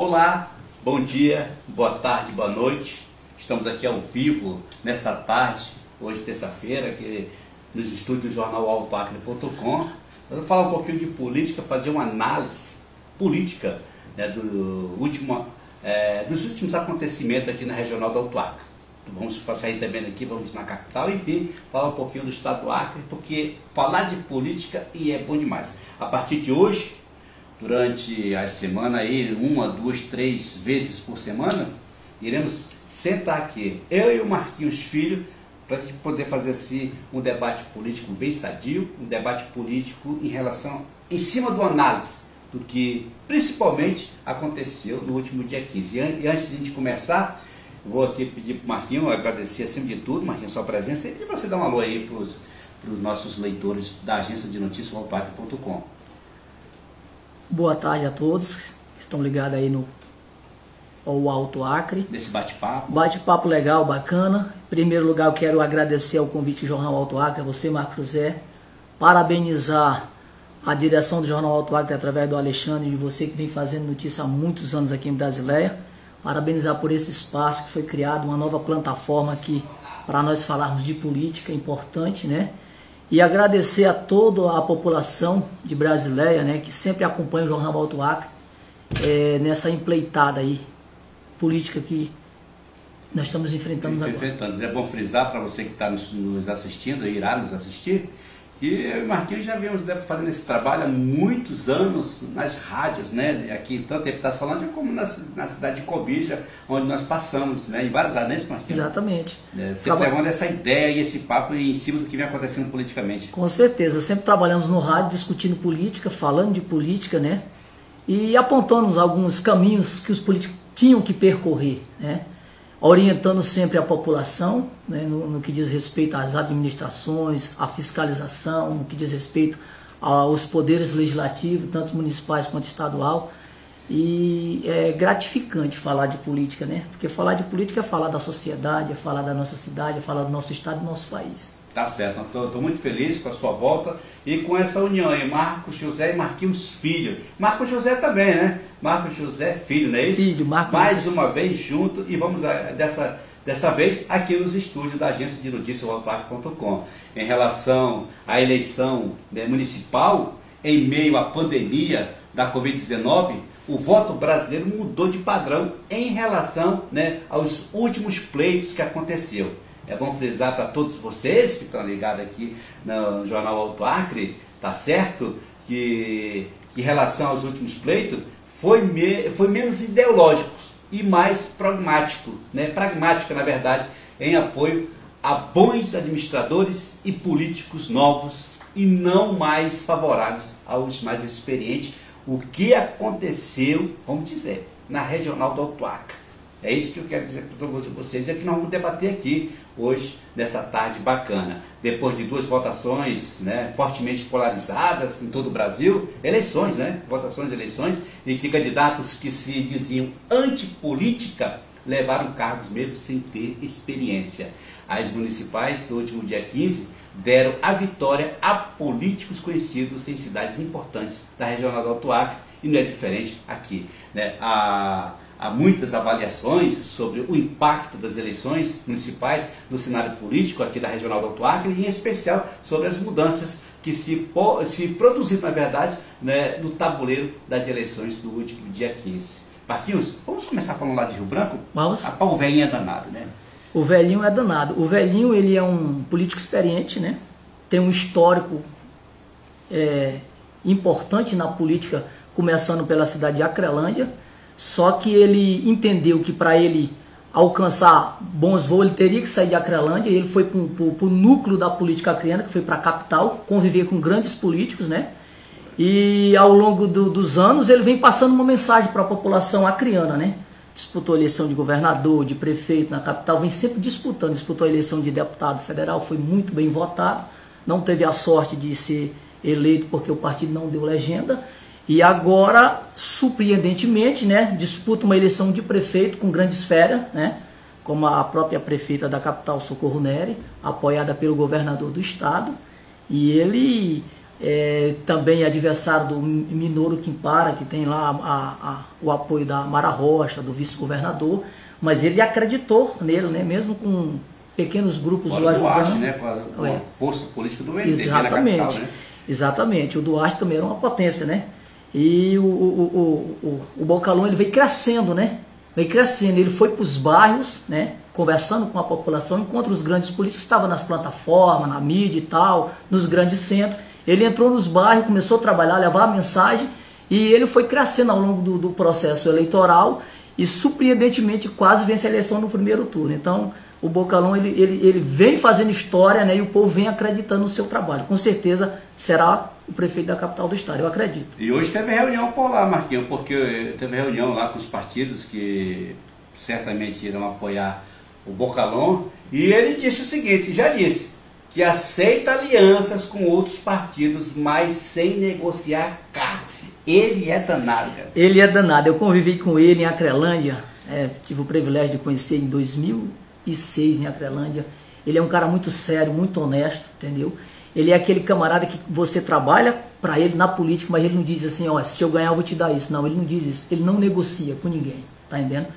Olá, bom dia, boa tarde, boa noite. Estamos aqui ao vivo nessa tarde, hoje terça-feira, aqui nos estúdios do jornal altoacre.com. Eu vou falar um pouquinho de política, fazer uma análise política, né, dos últimos acontecimentos aqui na regional do Alto Acre. Vamos sair também daqui, vamos na capital, enfim, falar um pouquinho do estado do Acre, porque falar de política é bom demais. A partir de hoje, durante a semana, aí, 1, 2, 3 vezes por semana, iremos sentar aqui, eu e o Marquinhos Filho, para a gente poder fazer assim um debate político bem sadio, um debate político em cima do análise do que principalmente aconteceu no último dia 15. E antes de a gente começar, vou aqui pedir para o Marquinhos, agradecer acima de tudo, Marquinhos, sua presença, e pedir para você dar um alô aí para os nossos leitores da agência de notícias altoacre.com. Boa tarde a todos que estão ligados aí ao Alto Acre. Nesse bate-papo. Bate-papo legal, bacana. Em primeiro lugar, eu quero agradecer ao convite do Jornal Alto Acre, a você, Marco José. Parabenizar a direção do Jornal Alto Acre através do Alexandre e você que vem fazendo notícia há muitos anos aqui em Brasileia. Parabenizar por esse espaço que foi criado, uma nova plataforma aqui para nós falarmos de política, importante, né? E agradecer a toda a população de Brasileia, né, que sempre acompanha o Jornal Alto Acre nessa empleitada aí, política que nós estamos enfrentando agora. É bom frisar para você que está nos assistindo, irá nos assistir, que eu e o Marquinhos já viemos fazendo esse trabalho há muitos anos nas rádios, né? Aqui, tanto em Epitaciolândia como na cidade de Cobija, onde nós passamos, né? Em várias áreas, né, Marquinhos? Exatamente. Sempre levando essa ideia e esse papo em cima do que vem acontecendo politicamente. Com certeza, sempre trabalhamos no rádio discutindo política, falando de política, né? E apontando alguns caminhos que os políticos tinham que percorrer, né? Orientando sempre a população, né, no que diz respeito às administrações, à fiscalização, no que diz respeito aos poderes legislativos, tanto municipais quanto estadual. E é gratificante falar de política, né? Porque falar de política é falar da sociedade, é falar da nossa cidade, é falar do nosso estado e do nosso país. Tá certo, estou muito feliz com a sua volta e com essa união aí, Marcos José e Marquinhos Filho. Marcos José também, né? Marcos José Filho, não é isso? Filho, Marcos. Mais uma vez junto e vamos dessa vez aqui nos estúdios da agência de notícias altoacre.com. Em relação à eleição, né, municipal, em meio à pandemia da Covid-19, o voto brasileiro mudou de padrão em relação, né, aos últimos pleitos que aconteceu. É bom frisar para todos vocês que estão ligados aqui no Jornal Alto Acre, tá certo? Que em relação aos últimos pleitos, foi menos ideológico e mais pragmático, né? Pragmática, na verdade, em apoio a bons administradores e políticos novos e não mais favoráveis aos mais experientes. O que aconteceu, vamos dizer, na regional do Alto Acre. É isso que eu quero dizer para todos vocês, é que nós vamos debater aqui hoje, nessa tarde bacana. Depois de 2 votações, né, fortemente polarizadas em todo o Brasil, eleições, né, votações, eleições, e que candidatos que se diziam antipolítica levaram cargos mesmo sem ter experiência. As municipais do último dia 15 deram a vitória a políticos conhecidos em cidades importantes da regional do Alto Acre, e não é diferente aqui, né? Há muitas avaliações sobre o impacto das eleições municipais no cenário político aqui da regional do Alto Acre, e em especial sobre as mudanças que se produziram, na verdade, né, no tabuleiro das eleições do último dia 15. Marquinhos, vamos começar falando lá de Rio Branco? Vamos. O velhinho é danado, né? O velhinho é danado. O velhinho, ele é um político experiente, né? Tem um histórico importante na política, começando pela cidade de Acrelândia. Só que ele entendeu que para ele alcançar bons voos, ele teria que sair de Acrelândia, e ele foi para o núcleo da política acreana, que foi para a capital, conviver com grandes políticos, né? E ao longo dos anos ele vem passando uma mensagem para a população acreana, né? Disputou a eleição de governador, de prefeito na capital, vem sempre disputando, disputou a eleição de deputado federal, foi muito bem votado, não teve a sorte de ser eleito porque o partido não deu legenda. E agora, surpreendentemente, né, disputa uma eleição de prefeito com grande esfera, né, como a própria prefeita da capital, Socorro Neri, apoiada pelo governador do estado. E ele também adversário do Minoru Quimpara, que tem lá o apoio da Mara Rocha, do vice-governador, mas ele acreditou nele, né? Mesmo com pequenos grupos do Duarte, né? Com a força política do MDB na capital, né? Exatamente, o Duarte também era uma potência, né? E o Bocalhão, ele veio crescendo, né? Veio crescendo, ele foi para os bairros, né? Conversando com a população, enquanto os grandes políticos estavam nas plataformas, na mídia e tal, nos grandes centros. Ele entrou nos bairros, começou a trabalhar, levar a mensagem, e ele foi crescendo ao longo do processo eleitoral e, surpreendentemente, quase vence a eleição no primeiro turno. Então, o Bocalhão, ele vem fazendo história, né, e o povo vem acreditando no seu trabalho. Com certeza será o prefeito da capital do estado, eu acredito. E hoje teve reunião por lá, Marquinhos, porque teve reunião lá com os partidos que certamente irão apoiar o Bocalhão, e ele disse o seguinte, já disse, que aceita alianças com outros partidos, mas sem negociar cargo. Ele é danado, cara. Ele é danado. Eu convivi com ele em Acrelândia, tive o privilégio de conhecer em 2006 em Acrelândia. Ele é um cara muito sério, muito honesto, entendeu? Ele é aquele camarada que você trabalha para ele na política, mas ele não diz assim, ó, se eu ganhar eu vou te dar isso. Não, ele não diz isso. Ele não negocia com ninguém, tá entendendo?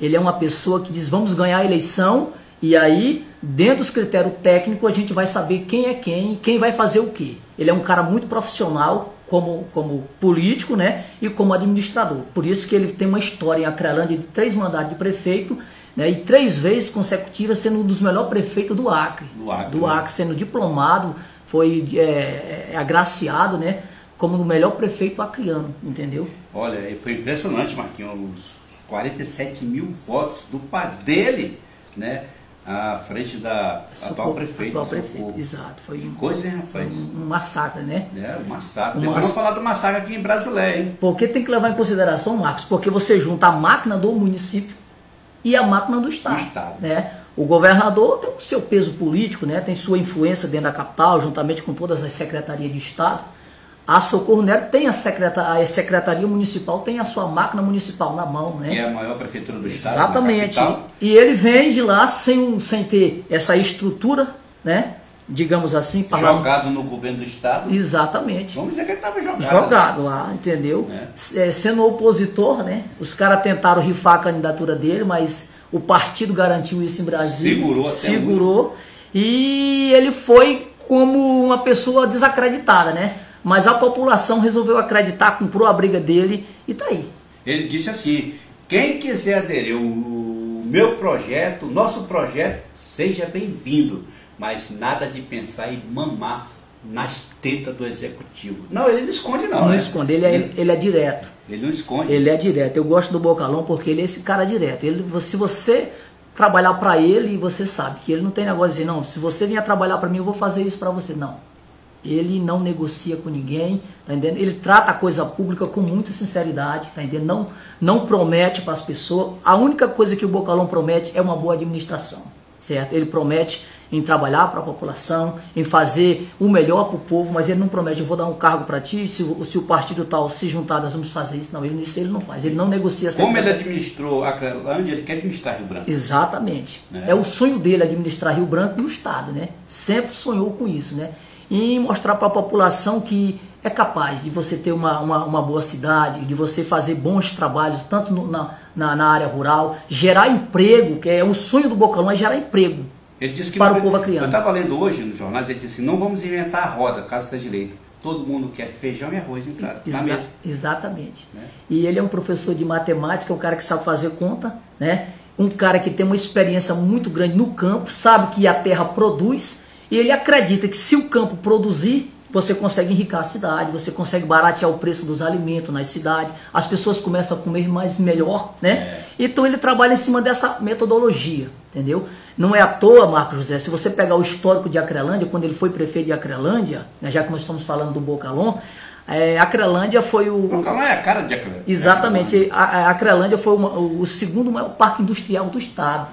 Ele é uma pessoa que diz, vamos ganhar a eleição, e aí, dentro dos critérios técnicos, a gente vai saber quem é quem vai fazer o quê. Ele é um cara muito profissional, como político, né, e como administrador. Por isso que ele tem uma história em Acrelândia de 3 mandatos de prefeito, né, e 3 vezes consecutivas sendo um dos melhores prefeitos do Acre. Do Acre, sendo diplomado, foi agraciado, né, como o melhor prefeito acreano, entendeu? Olha, foi impressionante, Marquinhos, os 47 mil votos do pai dele, né, à frente da atual prefeita. Exato. Foi coisa, hein, rapaz? Um massacre, né? Um massacre. Vamos falar do massacre aqui em Brasileia, hein? Porque tem que levar em consideração, Marcos, porque você junta a máquina do município e a máquina do Estado. Né? O governador tem o seu peso político, né? Tem sua influência dentro da capital, juntamente com todas as secretarias de Estado. A Socorro Neto tem a secretaria municipal, tem a sua máquina municipal na mão, né? Que é a maior prefeitura do estado. Exatamente. E ele vem de lá sem ter essa estrutura, né? Digamos assim. Jogado no governo do estado. Exatamente. Vamos dizer que ele estava jogado. Jogado lá, entendeu? Sendo opositor, né? Os caras tentaram rifar a candidatura dele, mas o partido garantiu isso em Brasília. Segurou. E ele foi como uma pessoa desacreditada, né? Mas a população resolveu acreditar, comprou a briga dele e tá aí. Ele disse assim, quem quiser aderir o meu projeto, o nosso projeto, seja bem-vindo, mas nada de pensar em mamar nas tetas do executivo. Não, ele não esconde não. Não esconde, ele é direto. Ele não esconde. Ele é direto. Eu gosto do Bocalhão porque ele é esse cara direto. Se você trabalhar para ele, você sabe que ele não tem negócio de dizer, não, se você vier trabalhar para mim, eu vou fazer isso para você. Não. Ele não negocia com ninguém, tá entendendo? Ele trata a coisa pública com muita sinceridade, tá entendendo? Não promete para as pessoas. A única coisa que o Bocalhão promete é uma boa administração, certo? Ele promete em trabalhar para a população, em fazer o melhor para o povo, mas ele não promete, eu vou dar um cargo para ti, se o partido tal se juntar, nós vamos fazer isso. Não, ele não faz, ele não negocia. Como ele administrou a Acrelândia, ele quer administrar Rio Branco. Exatamente. É o sonho dele administrar Rio Branco e o Estado, né? Sempre sonhou com isso, né? E mostrar para a população que é capaz de você ter uma boa cidade, de você fazer bons trabalhos, tanto na área rural, gerar emprego, que é o sonho do Bocalhão, é gerar emprego. Ele disse que para o povo acreano. Eu estava lendo hoje nos jornais, ele disse assim, não vamos inventar a roda, caso seja eleito. Todo mundo quer feijão e arroz em casa, na mesa. Exatamente. E ele é um professor de matemática, um cara que sabe fazer conta, né? Um cara que tem uma experiência muito grande no campo, sabe que a terra produz, e ele acredita que se o campo produzir, você consegue enriquecer a cidade, você consegue baratear o preço dos alimentos nas cidades, as pessoas começam a comer mais melhor, né? Então ele trabalha em cima dessa metodologia, entendeu? Não é à toa, Marcos José, se você pegar o histórico de Acrelândia, quando ele foi prefeito de Acrelândia, né, já que nós estamos falando do Bocalhão, Acrelândia foi o... Bocalhão é a cara de Acrelândia. Exatamente, a Acrelândia foi o segundo maior parque industrial do estado.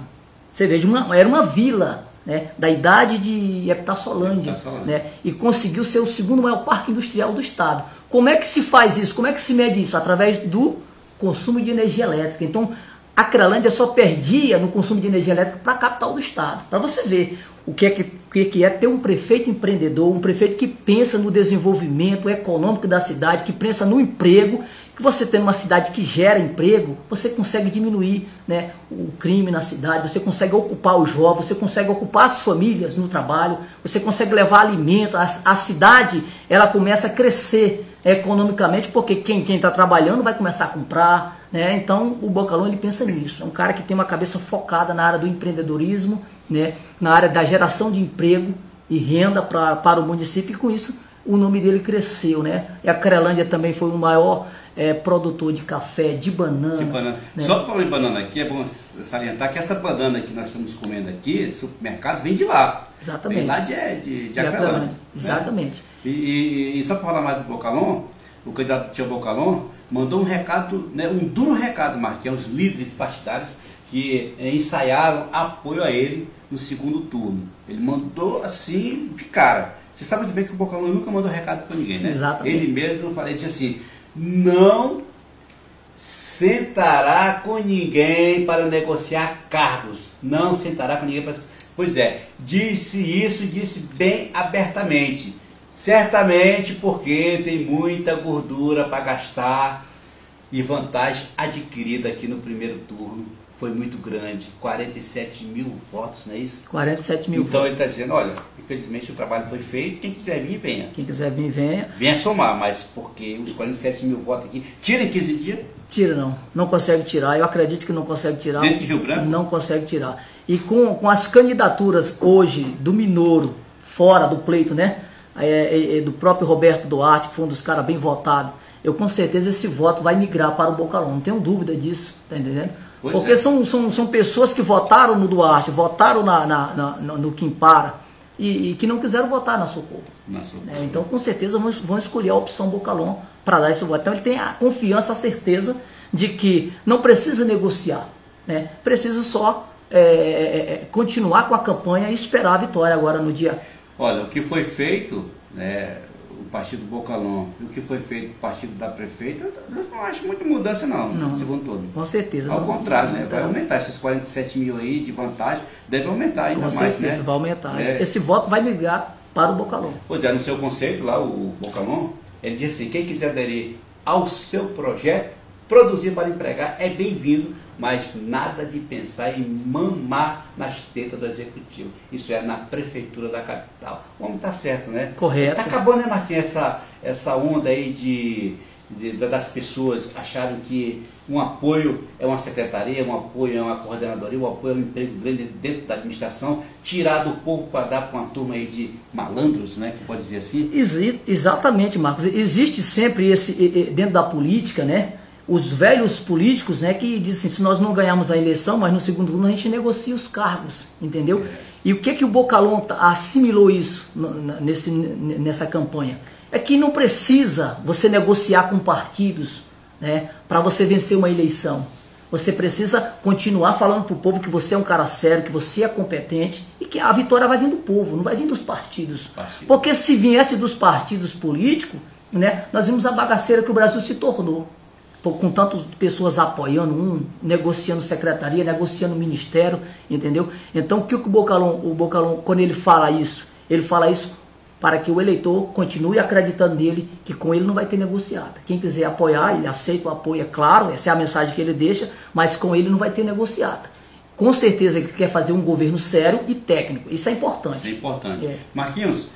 Você veja, era uma vila, né, da idade de Epitassolândia, né, e conseguiu ser o segundo maior parque industrial do estado. Como é que se faz isso? Como é que se mede isso? Através do consumo de energia elétrica. Então, A Acrelândia só perdia no consumo de energia elétrica para a capital do estado. Para você ver o que é ter um prefeito empreendedor, um prefeito que pensa no desenvolvimento econômico da cidade, que pensa no emprego, que você tem uma cidade que gera emprego, você consegue diminuir, né, o crime na cidade, você consegue ocupar os jovens, você consegue ocupar as famílias no trabalho, você consegue levar alimento, a cidade ela começa a crescer economicamente, porque quem está trabalhando vai começar a comprar, né? Então o Bocalhão ele pensa nisso, é um cara que tem uma cabeça focada na área do empreendedorismo, né, na área da geração de emprego e renda para o município, e com isso o nome dele cresceu, né? E a Acrelândia também foi o maior produtor de café, de banana. De banana. Né? Só para falar em banana aqui, é bom salientar que essa banana que nós estamos comendo aqui, do supermercado, vem de lá. Exatamente. Vem lá de Acrelândia. Né? Exatamente. E só para falar mais do Bocalhão, o candidato Tio Bocalhão mandou um recado, né, um duro recado, Marquinhos, aos líderes partidários que ensaiaram apoio a ele no segundo turno. Ele mandou assim de cara. Você sabe muito bem que o Bocalhão nunca mandou recado para ninguém, né? Exatamente. Ele mesmo falou, ele disse assim: não sentará com ninguém para negociar cargos. Não sentará com ninguém para... Pois é, disse isso, disse bem abertamente. Certamente porque tem muita gordura para gastar e vantagem adquirida aqui no primeiro turno foi muito grande. 47 mil votos, não é isso? 47 mil então votos. Ele está dizendo, olha, infelizmente o trabalho foi feito, quem quiser vir, venha. Quem quiser vir, venha. Venha somar, mas porque os 47 mil votos aqui, tira em 15 dias? Tira não, não consegue tirar, eu acredito que não consegue tirar. Dentro de Rio Branco? Não consegue tirar. E com as candidaturas hoje do Minoro, fora do pleito, né? Do próprio Roberto Duarte, que foi um dos caras bem votados, eu com certeza esse voto vai migrar para o Bocalhão, não tenho dúvida disso, tá entendendo? Pois porque são pessoas que votaram no Duarte, votaram no Quimpara e que não quiseram votar na Socorro. Então com certeza vão escolher a opção Bocalhão para dar esse voto. Então ele tem a confiança, a certeza de que não precisa negociar, né? Precisa só continuar com a campanha e esperar a vitória agora no dia. Olha, o que foi feito, né, o partido Bocalhão, o que foi feito o partido da prefeita, eu não acho muita mudança não, no segundo turno. Com certeza. Ao contrário, né, vai aumentar esses 47 mil aí de vantagem, deve aumentar ainda mais, né? Com certeza, vai aumentar. Esse voto vai migrar para o Bocalhão. Pois é, no seu conceito lá, o Bocalhão, ele diz assim, quem quiser aderir ao seu projeto, produzir para empregar, é bem-vindo, mas nada de pensar em mamar nas tetas do executivo. Isso é na prefeitura da capital. O homem está certo, né? Correto. Está acabando, né, Marquinhos, essa onda aí das pessoas acharem que um apoio é uma secretaria, um apoio é uma coordenadoria, um apoio é um emprego grande dentro da administração, tirar do povo para dar para uma turma aí de malandros, né, que pode dizer assim? Exatamente, Marcos. Existe sempre dentro da política, né, os velhos políticos, né, que dizem assim, se nós não ganharmos a eleição, mas no segundo turno a gente negocia os cargos, entendeu? E o que o Bocalhão assimilou isso nessa campanha? É que não precisa você negociar com partidos, né, para você vencer uma eleição. Você precisa continuar falando para o povo que você é um cara sério, que você é competente e que a vitória vai vir do povo, não vai vir dos partidos. Porque se viesse dos partidos políticos, né, nós vimos a bagaceira que o Brasil se tornou. Com tantas pessoas apoiando negociando secretaria, negociando ministério, entendeu? Então o que o Bocalhão, quando ele fala isso para que o eleitor continue acreditando nele, que com ele não vai ter negociata. Quem quiser apoiar, ele aceita o apoio, é claro, essa é a mensagem que ele deixa, mas com ele não vai ter negociata. Com certeza ele quer fazer um governo sério e técnico, isso é importante. Isso é importante. Marquinhos,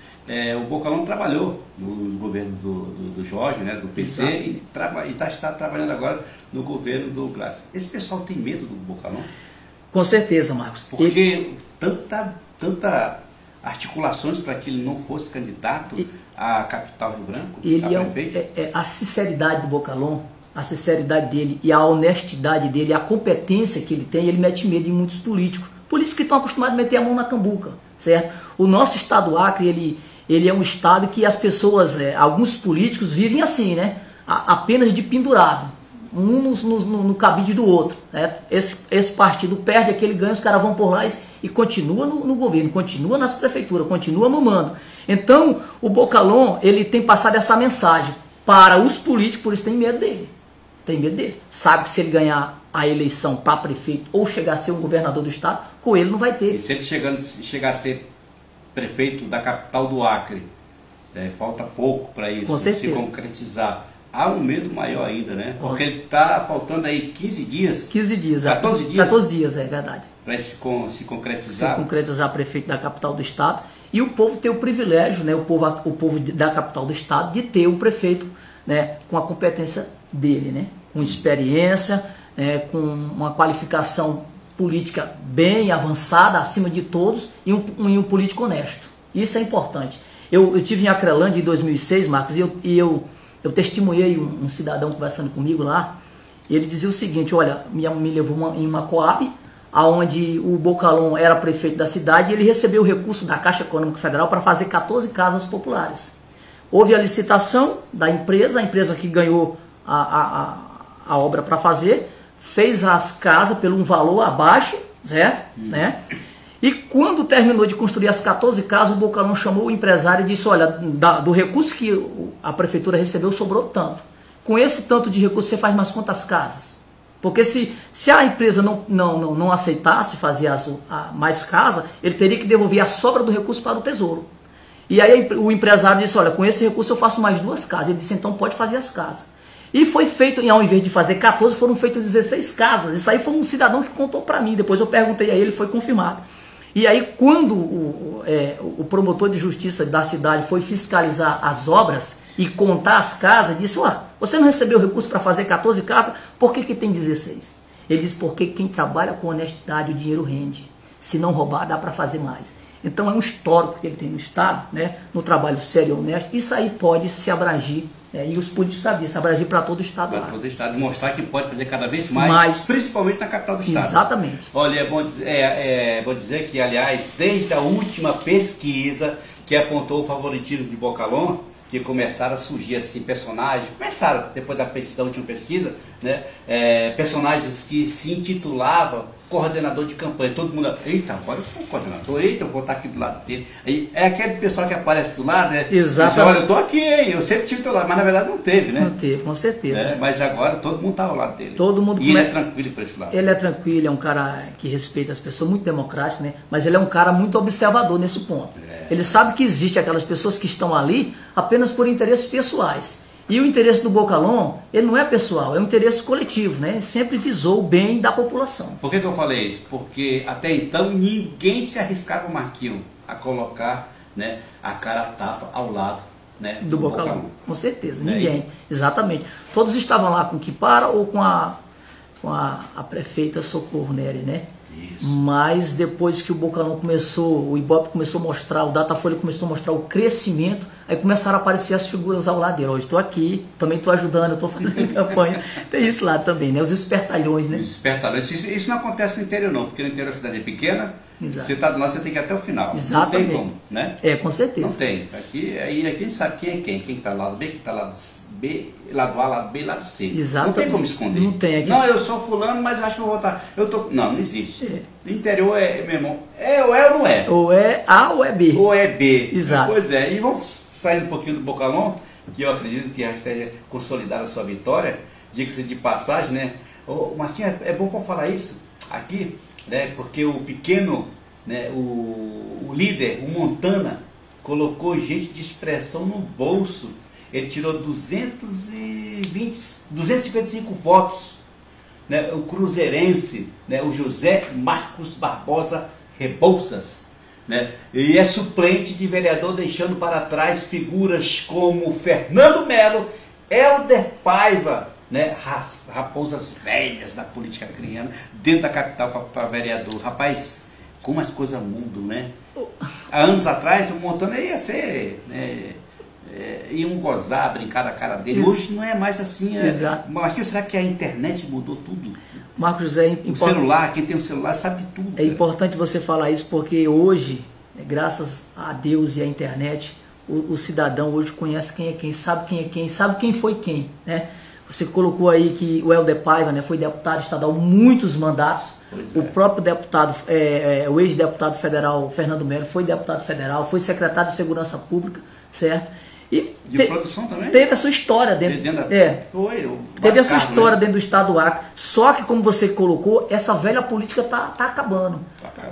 o Bocalhão trabalhou no governo do Jorge, né, do PC, e está trabalhando agora no governo do Gladys. Esse pessoal tem medo do Bocalhão? Com certeza, Marcos. Porque tanta articulações para que ele não fosse candidato à capital Rio Branco, a sinceridade do Bocalhão, a sinceridade dele e a honestidade dele, a competência que ele tem, ele mete medo em muitos políticos. Políticos que estão acostumados a meter a mão na cambuca, certo? O nosso estado do Acre, ele é um estado que as pessoas, alguns políticos vivem assim, né? Apenas de pendurado, um no cabide do outro, né? Esse partido perde aquele ganho, os caras vão por lá e continua no governo, continua nas prefeituras, continua mamando. Então, o Bocalhão, ele tem passado essa mensagem para os políticos, por isso tem medo dele. Tem medo dele. Sabe que se ele ganhar a eleição para prefeito ou chegar a ser um governador do estado, Coelho não vai ter. E se ele chegar a ser prefeito da capital do Acre, falta pouco para isso se concretizar. Há um medo maior ainda, né? Porque ele está faltando aí 15 dias. 15 dias. 14 dias. 14 dias, é verdade. Para se concretizar. Se concretizar prefeito da capital do estado. E o povo ter o privilégio, né? O povo da capital do estado, de ter um prefeito, né? Com a competência dele, né? Com experiência, com uma qualificação política bem avançada, acima de todos, e um político honesto. Isso é importante. Eu tive em Acrelândia em 2006, Marcos, e eu testemunhei um cidadão conversando comigo lá. Ele dizia o seguinte: olha, me levou em uma Coab, onde o Bocalhon era prefeito da cidade, e ele recebeu o recurso da Caixa Econômica Federal para fazer 14 casas populares. Houve a licitação da empresa, a empresa que ganhou a obra para fazer, fez as casas pelo um valor abaixo, certo? Né? E quando terminou de construir as 14 casas, o Bocalhon chamou o empresário e disse: olha, do recurso que a prefeitura recebeu, sobrou tanto. Com esse tanto de recurso, você faz mais quantas casas? Porque se a empresa não aceitasse fazer mais casas, ele teria que devolver a sobra do recurso para o tesouro. E aí o empresário disse: olha, com esse recurso eu faço mais 2 casas. Ele disse: então pode fazer as casas. E foi feito, ao invés de fazer 14, foram feitas 16 casas. Isso aí foi um cidadão que contou para mim. Depois eu perguntei a ele, foi confirmado. E aí, quando o promotor de justiça da cidade foi fiscalizar as obras e contar as casas, disse: você não recebeu recurso para fazer 14 casas, por que tem 16? Ele disse: porque quem trabalha com honestidade, o dinheiro rende. Se não roubar, dá para fazer mais. Então é um histórico que ele tem no Estado, né, no trabalho sério e honesto. Isso aí pode se abrangir, e os políticos sabiam, se abrangir para todo o Estado. Para todo o Estado, mostrar que pode fazer cada vez mais, principalmente na capital do Estado. Exatamente. Olha, vou dizer que, aliás, desde a última pesquisa que apontou o favoritismo de Bocalhon, que começaram a surgir assim personagens, depois da última pesquisa, né, personagens que se intitulavam coordenador de campanha. Todo mundo, eita, agora eu sou coordenador, eita, eu vou estar aqui do lado dele. Aí, é aquele pessoal que aparece do lado, né? Exatamente. Diz: olha, eu estou aqui, hein? Eu sempre tive do lado, mas na verdade não teve, né? Não teve, com certeza. Mas agora todo mundo está ao lado dele. Todo mundo. E ele é tranquilo por esse lado. Ele é tranquilo, é um cara que respeita as pessoas, muito democrático, né? Mas ele é um cara muito observador nesse ponto. Ele sabe que existe aquelas pessoas que estão ali apenas por interesses pessoais. E o interesse do Bocalhon, ele não é pessoal, é um interesse coletivo, né? Ele sempre visou o bem da população. Por que eu falei isso? Porque até então ninguém se arriscava, Marquinhos, a colocar, né, a cara a tapa ao lado, né, do Bocalhon. Com certeza, Não ninguém. Exatamente. Todos estavam lá com o Kipara ou com a prefeita Socorro Nery, né? Isso. Mas depois que o Bocalhon começou, o Ibope começou a mostrar, o Datafolha começou a mostrar o crescimento, aí começaram a aparecer as figuras ao lado dele. Hoje estou aqui, também estou ajudando, eu estou fazendo campanha. Tem isso lá também, né? Os espertalhões, né? Os espertalhões. Isso não acontece no interior não, porque no interior a cidade é pequena. Exato. Você está do lado, você tem que ir até o final. Exatamente. Não tem como, né? Com certeza. Não tem. Aqui a gente sabe quem é quem. Quem está lado B, quem está lado B, lado A, lado B, lado C. Exatamente. Não tem como esconder. Não tem. Aqui... Não, eu sou fulano, mas acho que eu vou votar. Não existe. No interior meu irmão, ou é ou não é? Ou é A ou é B. Ou é B. Exato. Pois é. E vamos sair um pouquinho do Bocalhon, que eu acredito que já esteja consolidada a sua vitória. Diga-se de passagem, né? Martinho, é bom para falar isso aqui, né? Porque o pequeno, né, o líder, o Montana, colocou gente de expressão no bolso. Ele tirou 255 votos. Né, o cruzeirense, né, o José Marcos Barbosa Rebouças, né, e é suplente de vereador, deixando para trás figuras como Fernando Melo, Helder Paiva, né, raposas velhas da política acreana, dentro da capital para vereador. Rapaz, como as coisas mudam, né? Há anos atrás o Montana ia ser... iam gozar, brincar da cara dele. Hoje não é mais assim. Exato. Mas será que a internet mudou tudo? Marcos José, o celular, quem tem um celular sabe de tudo. É importante você falar isso porque hoje, graças a Deus e à internet, o cidadão hoje conhece quem é quem, sabe quem foi quem, né? Você colocou aí que o Helder Paiva, né, foi deputado estadual muitos mandatos. O próprio deputado, o ex-deputado federal Fernando Melo foi deputado federal, foi secretário de Segurança Pública, certo? E de produção também? Teve a sua história dentro. Teve a sua história dentro do estado do Acre. Só que, como você colocou, essa velha política tá acabando.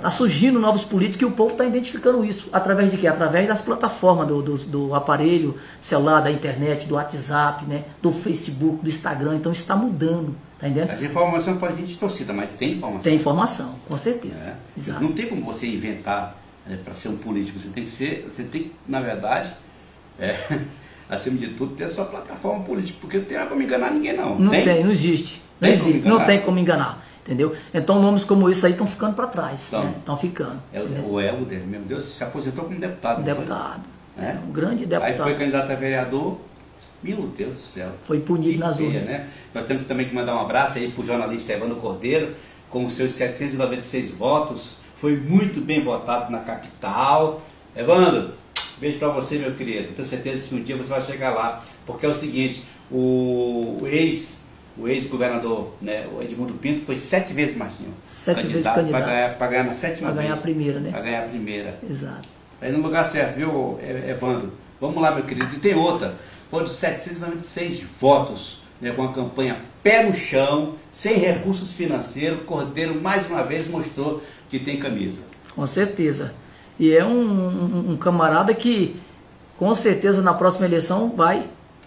Tá surgindo novos políticos e o povo está identificando isso. Através de quê? Através das plataformas do aparelho celular, da internet, do WhatsApp, né? Do Facebook, do Instagram. Então isso está mudando. Tá entendendo? As informações podem vir distorcidas, mas tem informação. Tem informação, com certeza. Exato. Não tem como você inventar para ser um político. Você tem, na verdade, acima de tudo, ter a sua plataforma política, porque não tem nada como enganar ninguém, não. Não tem, existe. Não tem como enganar. Entendeu? Então nomes como isso aí estão ficando para trás. Estão ficando. O Helder, meu Deus, se aposentou como deputado. Deputado. Um grande deputado. Aí foi candidato a vereador. Meu Deus do céu. Foi punido nas urnas. Né? Nós temos também que mandar um abraço aí para o jornalista Evandro Cordeiro, com os seus 796 votos. Foi muito bem votado na capital. Evandro, beijo para você, meu querido. Tenho certeza que um dia você vai chegar lá. Porque é o seguinte, o ex-governador, né, o Edmundo Pinto, foi 7 vezes, Marquinhos. 7 vezes candidato. Para ganhar na 7ª vez. Para ganhar a primeira, né? Para ganhar a primeira. Exato. Aí no lugar certo, viu, Evandro? Vamos lá, meu querido. E tem outra. Foram 796 votos, né, com a campanha pé no chão, sem recursos financeiros. Cordeiro, mais uma vez, mostrou que tem camisa. Com certeza. E é um camarada que, com certeza, na próxima eleição vai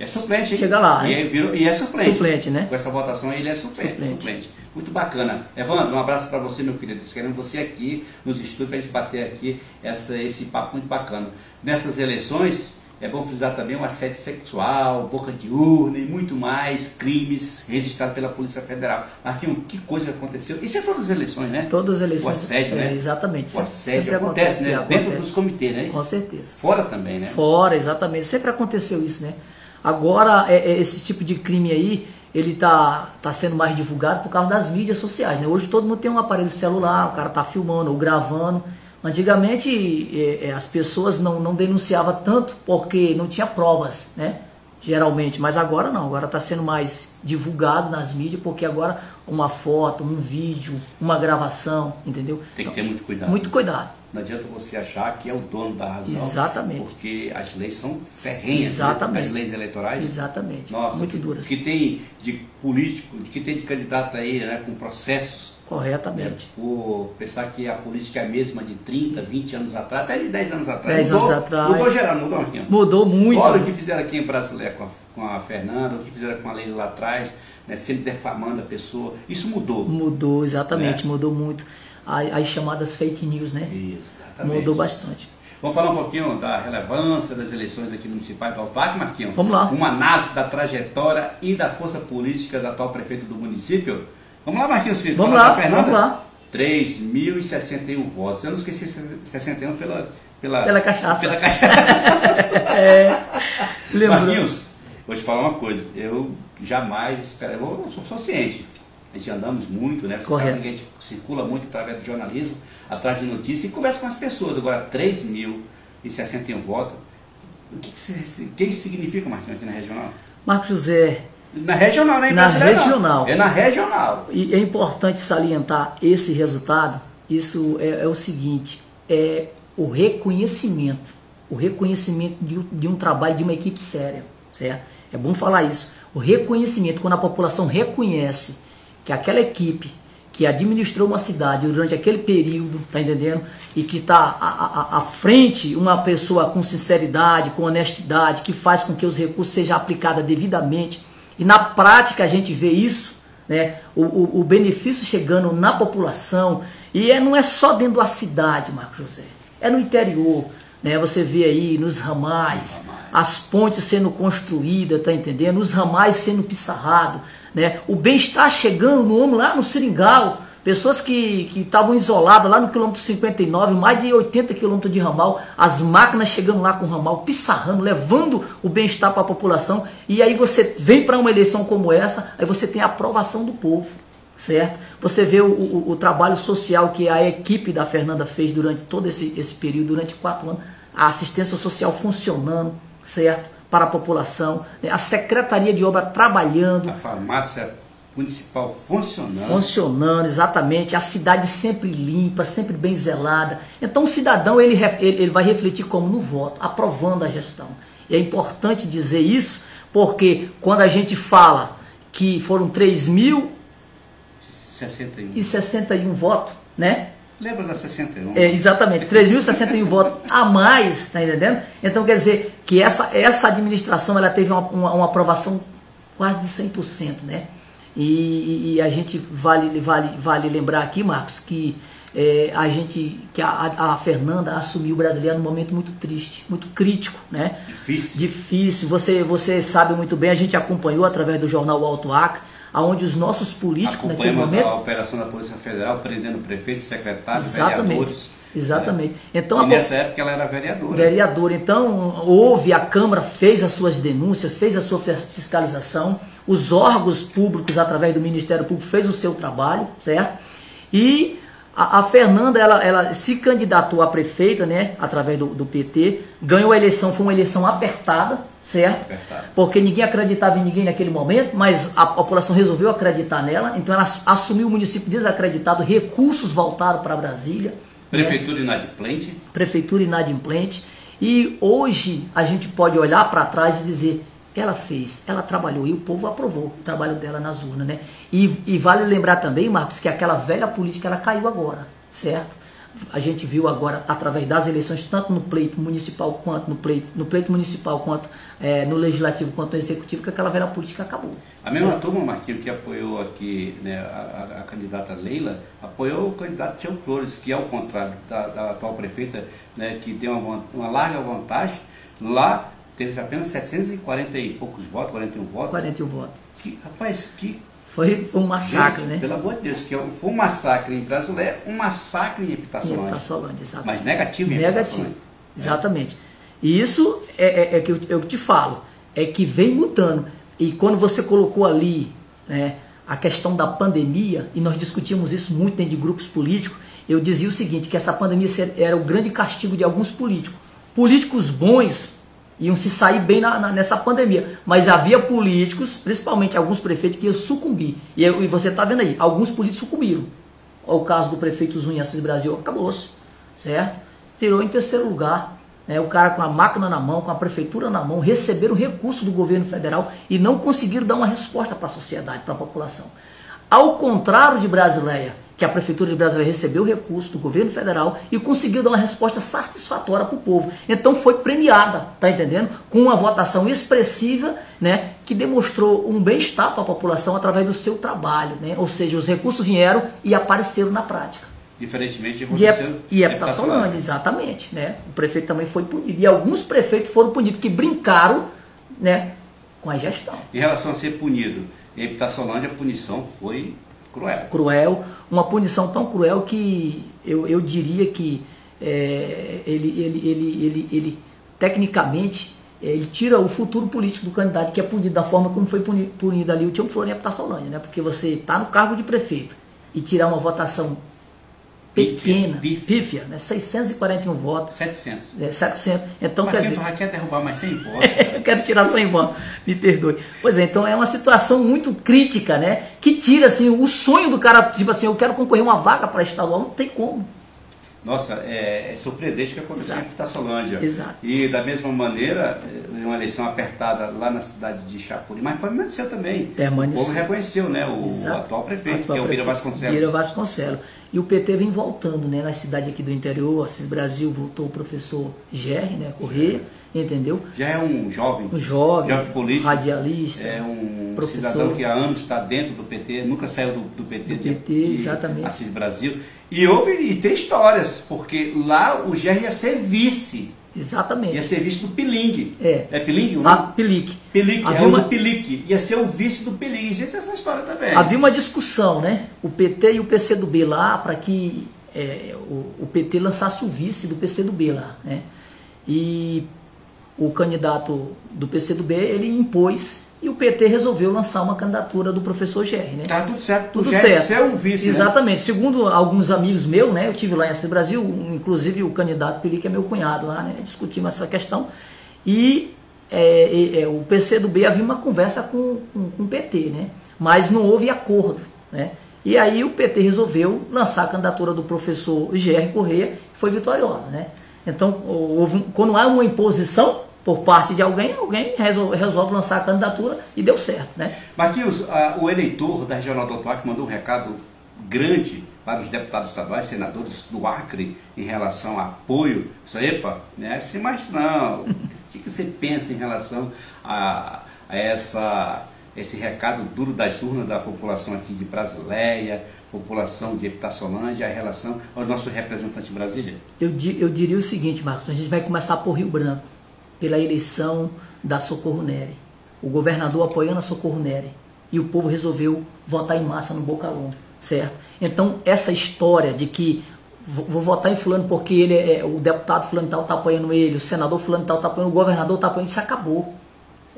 suplente, chegar lá. Né? E é suplente. Suplente, né? Com essa votação ele é suplente. Muito bacana. Evandro, um abraço para você, meu querido. Queremos você aqui nos estúdios para a gente bater aqui esse papo muito bacana. Nessas eleições, é bom frisar também o assédio sexual, boca de urna e muito mais crimes registrados pela Polícia Federal. Marquinhos, que coisa aconteceu? Isso é todas as eleições, né? Todas as eleições. O assédio, né? Exatamente. O assédio acontece, né? Dentro dos comitês, né? Com certeza. Fora também, né? Fora, exatamente. Sempre aconteceu isso, né? Agora, esse tipo de crime aí, ele tá sendo mais divulgado por causa das mídias sociais, né? Hoje todo mundo tem um aparelho celular, o cara tá filmando ou gravando. Antigamente as pessoas não denunciavam tanto porque não tinha provas, né? Geralmente, mas agora não, agora está sendo mais divulgado nas mídias, porque agora uma foto, um vídeo, uma gravação, entendeu? Tem que ter muito cuidado. Muito cuidado. Não adianta você achar que é o dono da razão. Exatamente. Porque as leis são ferrenhas. Exatamente. Né? As leis eleitorais. Exatamente. Nossa, muito duras. Que tem de político, que tem de candidato aí, né, com processos. Corretamente. Por pensar que a política é a mesma de 30, 20 anos atrás, até de 10 anos atrás. 10 anos atrás. Mudou geral, mudou aqui. Mudou muito. Olha o que fizeram aqui em Brasília com a Fernanda, o que fizeram com a Leila lá atrás, né, sempre defamando a pessoa. Isso mudou. Mudou, exatamente, mudou muito. As chamadas fake news, né? Exatamente. Mudou bastante. Vamos falar um pouquinho da relevância das eleições aqui municipais do Alpac, Marquinhos? Vamos lá. Uma análise da trajetória e da força política da atual prefeito do município. Vamos lá, Marquinhos Filho. Vamos lá, vamos lá. 3.061 votos. Eu não esqueci 61 pela cachaça. Pela cachaça. Marquinhos, vou te falar uma coisa. Eu jamais esperava. Eu sou ciente. A gente andamos muito, né? Você sabe que a gente circula muito através do jornalismo, atrás de notícias e conversa com as pessoas. Agora, 3.061 votos. O que isso significa, Marquinhos, aqui na regional? Marcos José. Na regional, né? Na regional. É na regional. E é importante salientar esse resultado. Isso é o seguinte, é o reconhecimento de um trabalho de uma equipe séria, certo? É bom falar isso. O reconhecimento, quando a população reconhece que aquela equipe que administrou uma cidade durante aquele período, tá entendendo? E que está à frente uma pessoa com sinceridade, com honestidade, que faz com que os recursos sejam aplicados devidamente. E na prática a gente vê isso, né? O benefício chegando na população. E não é só dentro da cidade, Marcos José. É no interior, né? Você vê aí nos ramais, as pontes sendo construídas, tá entendendo? Os ramais sendo pissarrados, né? O bem-estar chegando no homem lá no Seringal. Pessoas que estavam isoladas lá no quilômetro 59, mais de 80 quilômetros de ramal, as máquinas chegando lá com o ramal, pissarrando, levando o bem-estar para a população. E aí você vem para uma eleição como essa, aí você tem a aprovação do povo, certo? Você vê o trabalho social que a equipe da Fernanda fez durante todo esse período, durante 4 anos, a assistência social funcionando, certo? Para a população, né? A Secretaria de Obra trabalhando. A farmácia municipal funcionando. Funcionando, exatamente. A cidade sempre limpa, sempre bem zelada. Então o cidadão ele vai refletir como no voto, aprovando a gestão. E é importante dizer isso, porque quando a gente fala que foram 3.061 votos, né? Lembra da 61? Exatamente, 3.061 votos a mais, tá entendendo? Então quer dizer que essa administração ela teve uma aprovação quase de 100%, né? E a gente vale lembrar aqui, Marcos, que a Fernanda assumiu o Brasileiro num momento muito triste, muito crítico, né? Difícil. Você sabe muito bem, a gente acompanhou através do jornal Alto Acre, onde os nossos políticos naquele momento... a operação da Polícia Federal, prendendo prefeitos, secretários, vereadores. Exatamente. Né? Então, e nessa época ela era vereadora. Vereadora. Então, a Câmara fez as suas denúncias, fez a sua fiscalização, os órgãos públicos, através do Ministério Público, fez o seu trabalho, certo? E a Fernanda, ela se candidatou a prefeita, né, através do PT, ganhou a eleição, foi uma eleição apertada, certo? Porque ninguém acreditava em ninguém naquele momento, mas a população resolveu acreditar nela, então ela assumiu o município desacreditado, recursos voltaram para Brasília. Prefeitura inadimplente. Prefeitura inadimplente. E hoje a gente pode olhar para trás e dizer, ela trabalhou e o povo aprovou o trabalho dela nas urnas, né? E vale lembrar também, Marcos, que aquela velha política ela caiu agora, certo? A gente viu agora, através das eleições, tanto no pleito municipal quanto no pleito municipal, quanto no legislativo, quanto no executivo, que aquela velha política acabou. A mesma turma, Marquinhos, que apoiou aqui, né, a candidata Leila, apoiou o candidato Tião Flores, que é o contrário da atual prefeita, né, que tem uma larga vantagem. Lá teve apenas 740 e poucos votos, 41 votos. 41 votos. Foi um massacre, gente, né? Pelo amor de Deus, que foi um massacre em Brasileiro, um massacre em Epitaçolândia. Mas negativo em Epitaçolândia. Exatamente. E isso é que eu te falo, é que vem mudando. E quando você colocou ali, né, a questão da pandemia, e nós discutimos isso muito dentro de grupos políticos, eu dizia o seguinte, que essa pandemia era o grande castigo de alguns políticos. Políticos bons iam se sair bem nessa pandemia, mas havia políticos, principalmente alguns prefeitos, que iam sucumbir. E você está vendo aí, alguns políticos sucumbiram. Olha o caso do prefeito Zunha Assis Brasil, acabou-se, certo? Tirou em terceiro lugar, né, o cara com a máquina na mão, com a prefeitura na mão, receberam recurso do governo federal e não conseguiram dar uma resposta para a sociedade, para a população. Ao contrário de Brasileia, que a Prefeitura de Brasília recebeu recurso do governo federal e conseguiu dar uma resposta satisfatória para o povo. Então foi premiada, tá entendendo? Com uma votação expressiva, né, que demonstrou um bem-estar para a população através do seu trabalho, né? Ou seja, os recursos vieram e apareceram na prática. Diferentemente de você. E Epitaçolândia, exatamente, né? O prefeito também foi punido. E alguns prefeitos foram punidos, que brincaram, né, com a gestão. Em relação a ser punido, em Epitaçolândia a punição foi cruel, uma punição tão cruel que eu diria que ele tecnicamente ele tira o futuro político do candidato, que é punido da forma como foi punido ali o Tião Flores em Epitaçolândia, né? Porque você está no cargo de prefeito e tirar uma votação pequena, pífia, né? 641 votos. 700. 700. Então, mas quer dizer... quer derrubar mais 100 votos. Eu quero tirar 100 votos, me perdoe. Pois é, então é uma situação muito crítica, né? Que tira, assim, o sonho do cara, tipo assim, eu quero concorrer uma vaga para estadual, não tem como. Nossa, é surpreendente o que aconteceu em Epitaçolândia. Exato. E da mesma maneira, uma eleição apertada lá na cidade de Chapuri, mas permaneceu também. O povo reconheceu, né, o atual prefeito, que é o Bira Vasconcelos. Bira Vasconcelos. E o PT vem voltando, né, na cidade aqui do interior, Assis Brasil, voltou o professor Gerry, né, Corrêa, entendeu? Já é um jovem político, radialista, é um cidadão que há anos está dentro do PT, nunca saiu do PT, exatamente. Assis Brasil. E tem histórias, porque lá o Gerry ia ser vice. Exatamente. Ia ser vice do Piling. É Piling, não? Pilique. Pilique, do Pilique. Ia ser o vice do Piling. Gente, essa história também. Havia uma discussão, né? O PT e o PCdoB lá, para que o PT lançasse o vice do PCdoB lá, né? E o candidato do PCdoB, ele impôs, e o PT resolveu lançar uma candidatura do professor Gerry, né? Tá tudo certo, tudo certo. Ser o vice, exatamente, né? Segundo alguns amigos meus, né? Eu tive lá em Assis Brasil, inclusive o candidato Pelique é meu cunhado lá, né? Discutimos essa questão. E o PCdoB havia uma conversa com o PT, né? Mas não houve acordo, né? E aí o PT resolveu lançar a candidatura do professor Gerry Corrêa, que foi vitoriosa, né? Então, quando há uma imposição, por parte de alguém resolve lançar a candidatura e deu certo, né? Marquinhos, o eleitor da Regional do Acre mandou um recado grande para os deputados estaduais, senadores do Acre, em relação a apoio. Isso aí, epa, não é assim mais não. O que você pensa em relação a esse recado duro das urnas da população aqui de Brasileia, população de Epitaciolândia, em relação aos nossos representantes de Brasília? Eu diria o seguinte, Marcos, a gente vai começar por Rio Branco, pela eleição da Socorro Nery. O governador apoiando a Socorro Nery. E o povo resolveu votar em massa no Bocalhão, certo? Então, essa história de que vou votar em fulano porque ele o deputado fulano tal está apoiando ele, o senador fulano tal está apoiando, o governador está apoiando, isso acabou.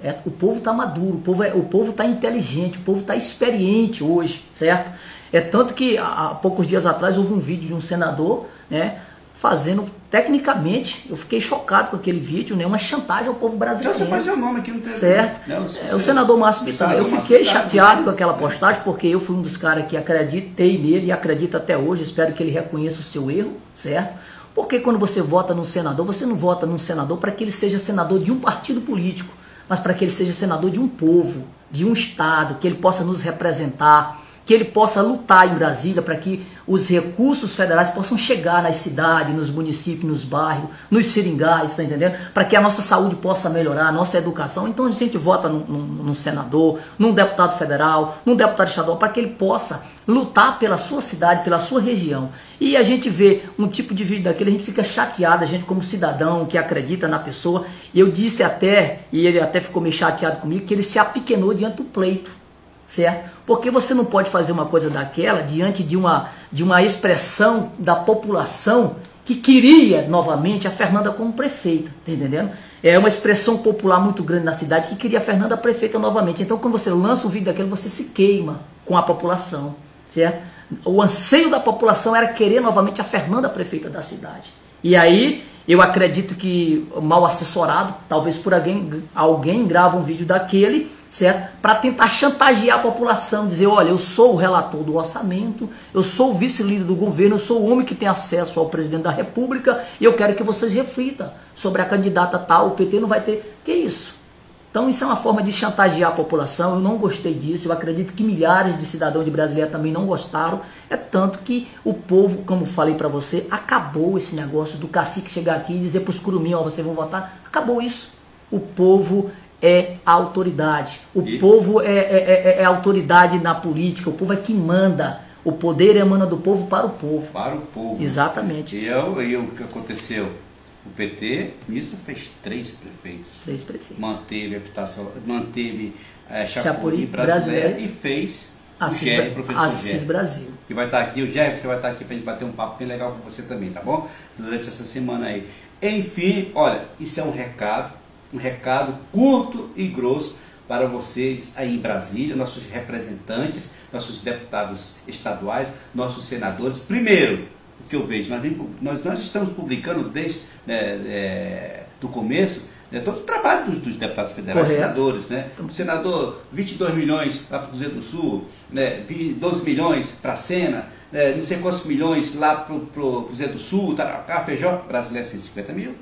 Certo? O povo está maduro, o povo está inteligente, o povo está experiente hoje, certo? É tanto que há poucos dias atrás houve um vídeo de um senador, né, fazendo, tecnicamente, eu fiquei chocado com aquele vídeo, né, uma chantagem ao povo brasileiro. Então, você o nome aqui, não tem... Certo? O senador Márcio Bittar. Eu fiquei chateado com aquela postagem, porque eu fui um dos caras que acreditei nele e acredito até hoje, espero que ele reconheça o seu erro, certo? Porque quando você vota num senador, você não vota num senador para que ele seja senador de um partido político, mas para que ele seja senador de um povo, de um estado, que ele possa nos representar, que ele possa lutar em Brasília para que os recursos federais possam chegar nas cidades, nos municípios, nos bairros, nos seringais, tá entendendo? Para que a nossa saúde possa melhorar, a nossa educação. Então a gente vota num senador, num deputado federal, num deputado estadual, para que ele possa lutar pela sua cidade, pela sua região. E a gente vê um tipo de vídeo daquele, a gente fica chateado, a gente como cidadão que acredita na pessoa. Eu disse até, e ele até ficou meio chateado comigo, que ele se apequenou diante do pleito, certo? Porque você não pode fazer uma coisa daquela diante de uma expressão da população que queria novamente a Fernanda como prefeita, tá entendendo? É uma expressão popular muito grande na cidade que queria a Fernanda prefeita novamente. Então quando você lança um vídeo daquele, você se queima com a população, certo? O anseio da população era querer novamente a Fernanda prefeita da cidade. E aí eu acredito que mal assessorado, talvez por alguém grava um vídeo daquele, certo? Para tentar chantagear a população, dizer, olha, eu sou o relator do orçamento, eu sou o vice-líder do governo, eu sou o homem que tem acesso ao presidente da república e eu quero que vocês reflitam sobre a candidata tal, o PT não vai ter. Que isso? Então isso é uma forma de chantagear a população, eu não gostei disso, eu acredito que milhares de cidadãos de Brasília também não gostaram, é tanto que o povo, como falei para você, acabou esse negócio do cacique chegar aqui e dizer para os curumins, ó, vocês vão votar, acabou isso. O povo é a autoridade, o povo é autoridade na política, o povo é que manda, o poder emana do povo para o povo. Para o povo. Exatamente. E o que aconteceu? O PT, nisso, fez 3 prefeitos. 3 prefeitos. Manteve Chapuri, Brasileia e fez o GER, professor Assis Brasil. Que vai estar aqui, o GER, você vai estar aqui para a gente bater um papo bem legal com você também, tá bom? Durante essa semana aí. Enfim, olha, isso é um recado curto e grosso para vocês aí em Brasília, nossos representantes, nossos deputados estaduais, nossos senadores. Primeiro, o que eu vejo, nós estamos publicando desde do começo, todo o trabalho dos deputados federais, senadores, né? O senador, 22 milhões lá para o Cruzeiro do Sul, 12 milhões para a Sena, não sei quantos milhões lá para o Cruzeiro do Sul, Tarauacá, Feijó, Brasília 150 mil,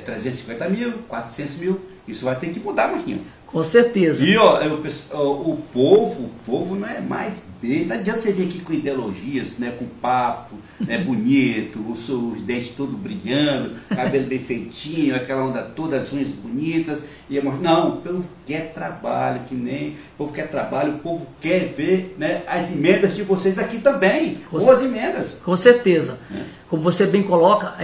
350 mil, 400 mil, isso vai ter que mudar, Marquinhos. Com certeza. E ó, o povo não é mais besta. Não adianta você vir aqui com ideologias, né, com papo, né, bonito, os dentes todos brilhando, cabelo bem feitinho, aquela onda toda, as unhas bonitas. Não, o povo quer trabalho, o povo quer ver, né, as emendas de vocês aqui também, boas emendas. Com certeza. Como você bem coloca,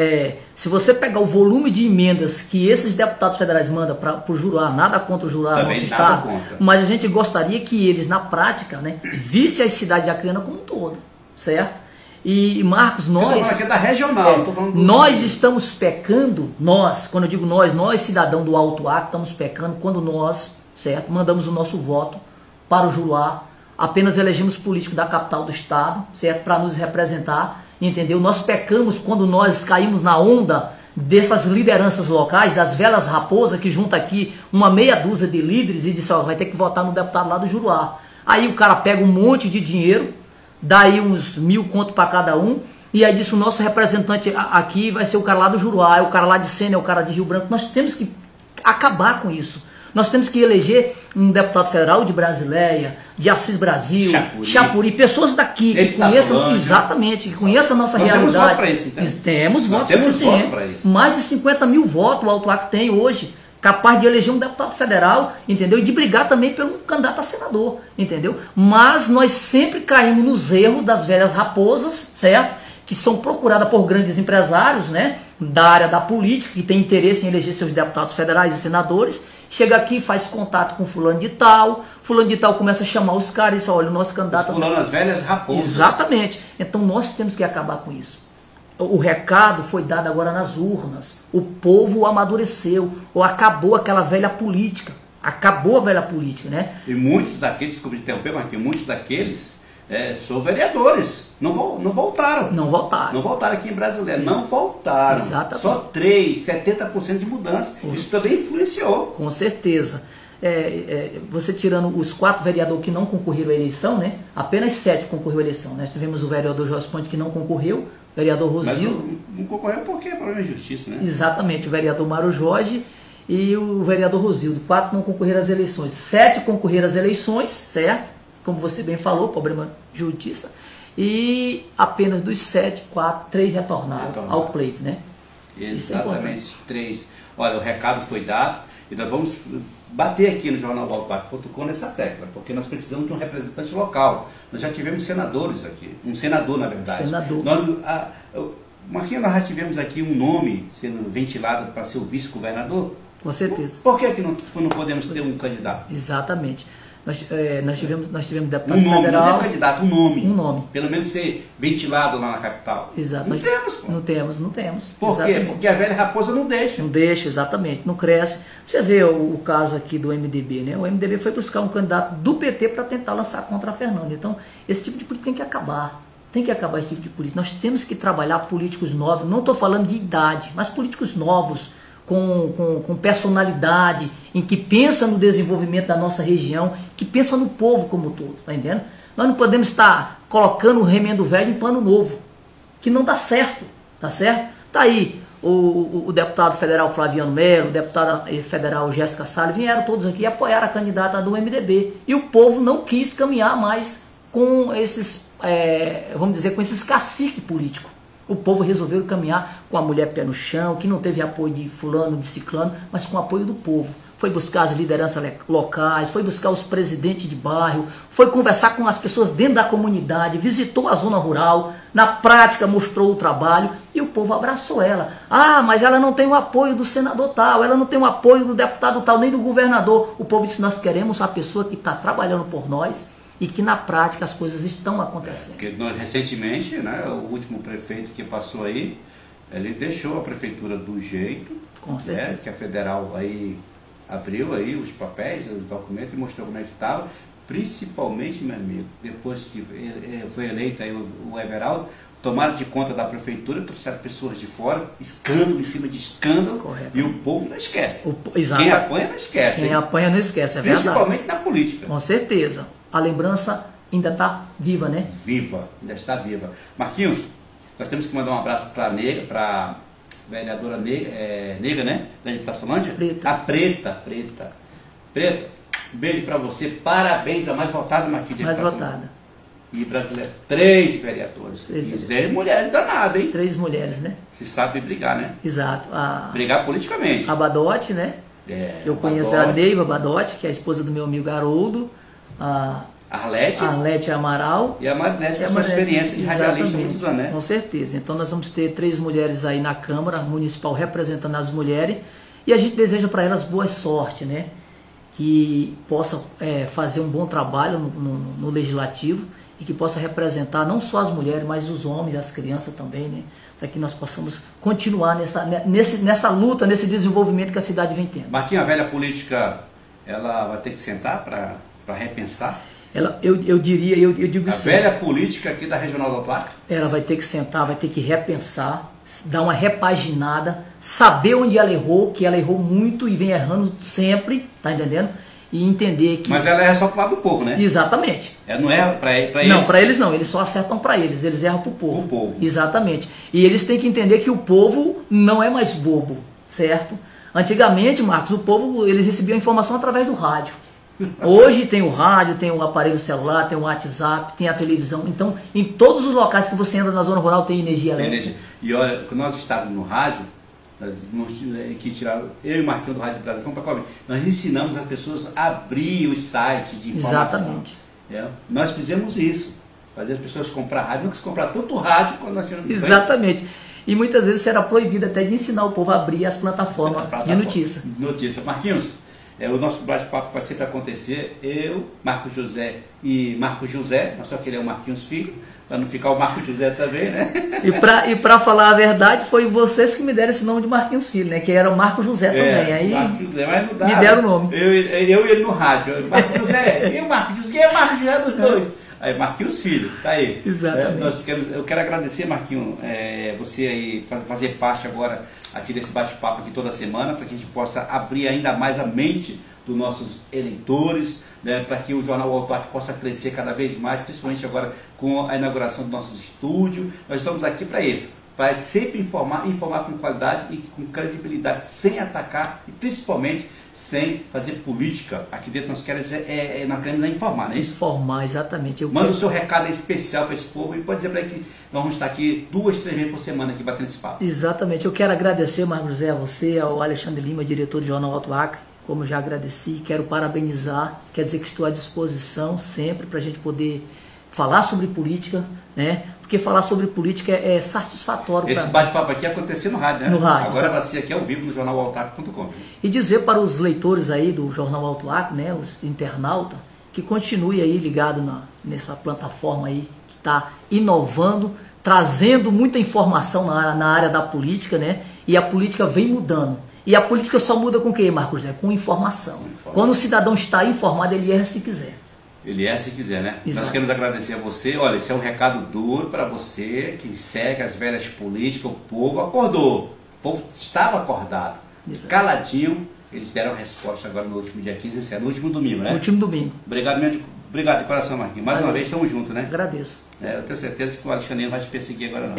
se você pegar o volume de emendas que esses deputados federais mandam para o Juruá, nada contra o Juruá, também nosso estado, mas a gente gostaria que eles, na prática, né, vissem as cidades acreanas como um todo, certo? E, Marcos, nós... aqui é da regional, nós estamos pecando, quando eu digo nós cidadão do Alto Acre, estamos pecando quando nós, certo, mandamos o nosso voto para o Juruá, apenas elegemos políticos da capital do estado, certo, para nos representar, entendeu? Nós pecamos quando nós caímos na onda dessas lideranças locais, das velhas raposas que junta aqui uma meia dúzia de líderes e diz, ó, vai ter que votar no deputado lá do Juruá. Aí o cara pega um monte de dinheiro, dá aí uns 1.000 conto para cada um, E aí disse, o nosso representante aqui vai ser o cara lá do Juruá, é o cara lá de Sena, é o cara de Rio Branco. Nós temos que acabar com isso. Nós temos que eleger um deputado federal de Brasileia, de Assis Brasil, Chapuri, pessoas daqui que conheçam, exatamente, que conheçam a nossa realidade. Temos voto para isso, então? Temos voto suficiente. Mais de 50 mil votos o Alto Acre tem hoje, capaz de eleger um deputado federal, entendeu? E de brigar também pelo candidato a senador, entendeu? Mas nós sempre caímos nos erros das velhas raposas, certo? Que são procuradas por grandes empresários, né? Da área da política, que tem interesse em eleger seus deputados federais e senadores. Chega aqui, faz contato com fulano de tal começa a chamar os caras e diz, olha, o nosso candidato... Fulano, as velhas raposas. Exatamente. Então nós temos que acabar com isso. O recado foi dado agora nas urnas. O povo amadureceu, ou acabou aquela velha política. Acabou a velha política, né? E muitos daqueles, desculpa interromper, mas muitos daqueles são vereadores. Não voltaram. Não voltaram. Não voltaram aqui em Brasileira. Não voltaram. Exatamente. Só 70% de mudança. Isso também influenciou. Com certeza. Você tirando os 4 vereadores que não concorreram à eleição, né? Apenas 7 concorreu à eleição. Nós tivemos o vereador Jorge Ponte que não concorreu, o vereador Rosildo. Mas não concorreu porque é problema de justiça, né? Exatamente, o vereador Mário Jorge e o vereador Rosildo. 4 não concorreram às eleições. 7 concorreram às eleições, certo? Como você bem falou, problema de justiça. E apenas dos 7, 3 retornaram ao pleito, né? Exatamente, 3. Olha, o recado foi dado e nós vamos bater aqui no jornal.com nessa tecla, porque nós precisamos de um representante local. Nós já tivemos senadores aqui, um senador na verdade. Marquinhos, nós já tivemos aqui um nome sendo ventilado para ser o vice-governador. Com certeza. Por que não podemos ter um candidato? Exatamente. Nós tivemos deputado federal. Não é candidato, um nome. Um nome. Pelo menos ser ventilado lá na capital. Exato. Não temos. Não temos. Por quê? Porque a velha raposa não deixa. Não deixa, exatamente. Não cresce. Você vê o caso aqui do MDB, né? O MDB foi buscar um candidato do PT para tentar lançar contra a Fernanda. Então, esse tipo de política tem que acabar. Tem que acabar esse tipo de política. Nós temos que trabalhar políticos novos. Não estou falando de idade, mas políticos novos, com personalidade, em que pensa no desenvolvimento da nossa região, que pensa no povo como um todo, tá entendendo? Nós não podemos estar colocando o remendo velho em pano novo, que não dá certo, tá certo? Tá aí o deputado federal Flaviano Melo, o deputado federal Jéssica Salles, vieram todos aqui apoiar a candidata do MDB, e o povo não quis caminhar mais com esses, vamos dizer, com esses caciques políticos. O povo resolveu caminhar com a mulher pé no chão, que não teve apoio de fulano, de ciclano, mas com o apoio do povo. Foi buscar as lideranças locais, foi buscar os presidentes de bairro, foi conversar com as pessoas dentro da comunidade, visitou a zona rural, na prática mostrou o trabalho e o povo abraçou ela. Ah, mas ela não tem o apoio do senador tal, ela não tem o apoio do deputado tal, nem do governador. O povo disse, nós queremos a pessoa que está trabalhando por nós, e que na prática as coisas estão acontecendo. Porque nós, recentemente, né, o último prefeito que passou aí, ele deixou a prefeitura do jeito, com certeza, né, que a federal aí abriu aí os papéis, os documentos e mostrou como é que estava, principalmente, meu amigo, depois que foi eleito aí o Everaldo, tomaram de conta da prefeitura, trouxeram pessoas de fora, escândalo em cima de escândalo, correto, e o povo não esquece. Quem apanha não esquece. Quem apanha não esquece, é verdade. Principalmente na política. Com certeza. A lembrança ainda está viva, né? Viva, ainda está viva. Marquinhos, nós temos que mandar um abraço para a vereadora Negra, né? Da Itaçolândia? Preta. A Preta. Preta, um beijo para você. Parabéns, a mais votada, Marquinhos. Mais votada. E brasileira, 3 vereadores. 3 mulheres danadas, hein? 3 mulheres, né? Se sabe brigar, né? Exato. Brigar politicamente. A Badote, né? Eu conheço a Neiva Badote, que é a esposa do meu amigo Haroldo. A Arlete Amaral. E a Marinete, com a sua experiência de radialista há muitos anos, né? Com certeza. Então nós vamos ter 3 mulheres aí na Câmara Municipal representando as mulheres. E a gente deseja para elas boa sorte, né? Que possam fazer um bom trabalho no Legislativo e que possa representar não só as mulheres, mas os homens, as crianças também, né? Para que nós possamos continuar nessa luta, nesse desenvolvimento que a cidade vem tendo. Marquinhos, a velha política, ela vai ter que sentar para repensar? Eu digo assim. A velha política aqui da Regional do Alto Acre? Ela vai ter que sentar, vai ter que repensar, dar uma repaginada, saber onde ela errou, que ela errou muito e vem errando sempre, tá entendendo? e entender que... Mas ela erra só pro lado do povo, né? Exatamente. Ela não erra para eles? Não, para eles não, eles só acertam para eles erram para o povo. O povo. Exatamente. E eles têm que entender que o povo não é mais bobo, certo? Antigamente, Marcos, o povo, eles recebiam informação através do rádio. Hoje tem o rádio, tem o aparelho celular, tem o WhatsApp, tem a televisão. Então, em todos os locais que você entra na zona rural tem energia elétrica. E olha, quando nós estávamos no rádio, que tiraram, eu e o Marquinhos do Rádio Brasil, fomos para Cobre, nós ensinamos as pessoas a abrir os sites de informação. Exatamente. Nós fizemos isso, fazer as pessoas comprar rádio, não quis comprar tanto rádio quando nós tínhamos. Exatamente. E muitas vezes era proibido até de ensinar o povo a abrir as plataformas de notícia. Marquinhos, o nosso bate-papo vai sempre acontecer, eu, Marcos José e Marcos José, mas só que ele é o Marquinhos Filho, para não ficar o Marcos José também, né? E para falar a verdade, foi vocês que me deram esse nome de Marquinhos Filho, né? Que era o Marcos José também. Aí Marcos José, mas não dá, me deram o nome. Eu e ele no rádio, Marcos José, e o Marcos José, o Marcos José dos dois. Aí, Marquinhos Filho, tá aí. Exatamente. Eu quero agradecer, Marquinhos, você aí fazer parte agora aqui desse bate-papo aqui toda semana, para que a gente possa abrir ainda mais a mente dos nossos eleitores, né, para que o Jornal Autarco possa crescer cada vez mais, principalmente agora com a inauguração do nosso estúdio. Nós estamos aqui para isso, para sempre informar com qualidade e com credibilidade, sem atacar e principalmente sem fazer política. Aqui dentro nós queremos informar, não é isso? Informar, exatamente. Manda o seu recado especial para esse povo e pode dizer para ele que nós vamos estar aqui 2, 3 vezes por semana aqui batendo esse papo. Exatamente. Eu quero agradecer, Marcos José, a você, ao Alexandre Lima, diretor do Jornal Alto Acre, como eu já agradeci. Quero parabenizar, quer dizer que estou à disposição sempre para a gente poder falar sobre política, né? Porque falar sobre política é satisfatório. Esse bate-papo aqui acontecer no rádio, né? No rádio. Agora vai ser aqui ao vivo no jornalaltoacre.com. E dizer para os leitores aí do Jornal Alto Acre, né, os internautas, que continue aí ligado nessa plataforma aí que está inovando, trazendo muita informação na área da política, né? E a política vem mudando. E a política só muda com o quê, Marcos José? Com informação. Quando o cidadão está informado, ele erra se quiser. Ele se quiser, né? Exato. Nós queremos agradecer a você. Olha, esse é um recado duro para você que segue as velhas políticas. O povo acordou. O povo estava acordado. Exato. Caladinho. Eles deram a resposta agora no último dia 15, no último domingo, né? No último domingo. Obrigado de coração, Marquinhos. Mais uma vez, estamos juntos, né? Agradeço. Eu tenho certeza que o Alexandre não vai te perseguir agora, não.